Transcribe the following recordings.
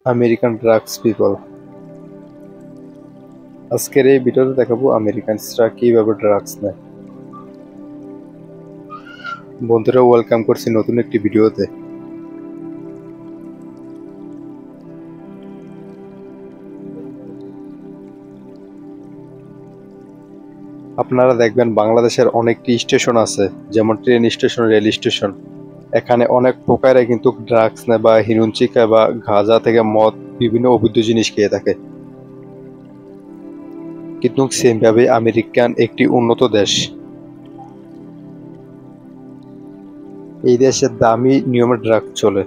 American drugs people. আজকের এই ভিডিওতে দেখাবো আমেরিকানসরা কিভাবে ড্রাগস নেয়। বন্ধুরা, ওয়েলকাম করছি নতুন একটি ভিডিওতে। আপনারা দেখবেন বাংলাদেশের অনেকটি স্টেশন আছে, যেমন ট্রেন স্টেশন, রেল স্টেশন। এখানে অনেক প্রকারে কিন্তু ড্রাগস নেয় বা হিরোইন চিকা বা গাঁজা থেকে মদ, বিভিন্ন অবৈধ জিনিস খেয়ে থাকে। কিন্তু সেমভাবে আমেরিকান একটি উন্নত দেশ। এই দেশে দামি নিয়মে ড্রাগস চলে।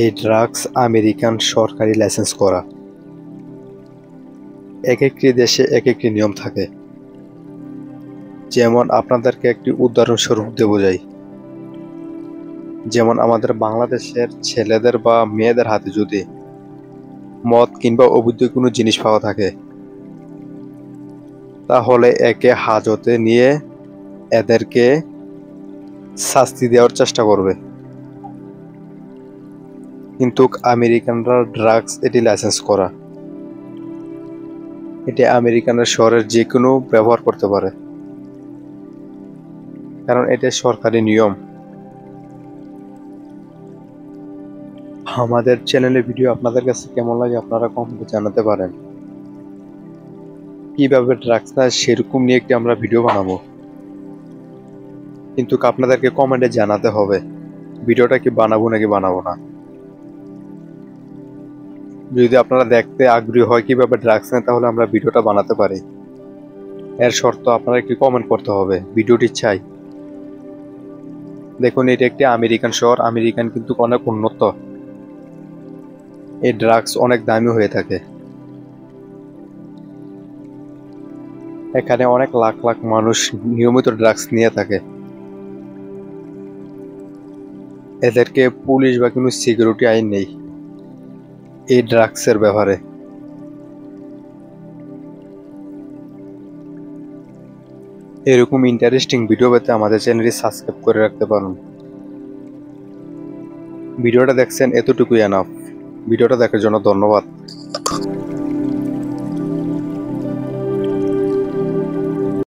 এই ড্রাগস আমেরিকান সরকারি লাইসেন্স করা। এক একটি দেশে এক একটি নিয়ম থাকে। যেমন আপনাদেরকে একটি উদাহরণস্বরূপ দেব যাই। যেমন আমাদের বাংলাদেশের ছেলেদের বা মেয়েদের হাতে যদি মদ কিংবা অবৈধ কোনো জিনিস পাওয়া থাকে, তাহলে একে হাজতে নিয়ে এদেরকে শাস্তি দেওয়ার চেষ্টা করবে। কিন্তু আমেরিকানরা ড্রাগস এটি লাইসেন্স করা। এটি আমেরিকানের শহরের যে কোনো ব্যবহার করতে পারে, কারণ এটা সরকারি নিয়ম। আমাদের চ্যানেলের ভিডিও আপনাদের কাছে কেমন লাগে আপনারা কমেন্টে জানাতে পারেন। কিভাবে ড্রাগস নেয় সেরকম নিয়ে একটি আমরা ভিডিও বানাবো, কিন্তু আপনাদেরকে কমেন্টে জানাতে হবে ভিডিওটা কি বানাবো নাকি বানাবো না। যদি আপনারা দেখতে আগ্রহী হয় কিভাবে ড্রাগস নেয়, তাহলে আমরা ভিডিওটা বানাতে পারি। এর শর্ত আপনারা একটি কমেন্ট করতে হবে ভিডিওটি চাই। দেখুন, এটা একটি আমেরিকান শহর। আমেরিকান কিন্তু অনেক উন্নত। এই ড্রাগস অনেক দামি হয়ে থাকে। এখানে অনেক লাখ লাখ মানুষ নিয়মিত ড্রাগস নিয়ে থাকে। এদেরকে পুলিশ বা কোনো সিকিউরিটি আইন নেই এই ড্রাগসের ব্যাপারে। এরকম ইন্টারেস্টিং ভিডিও পেতে আমাদের চ্যানেলটি সাবস্ক্রাইব করে রাখতে পারেন। ভিডিওটা দেখছেন, এতটুকুই এনাফ। ভিডিওটা দেখার জন্য ধন্যবাদ।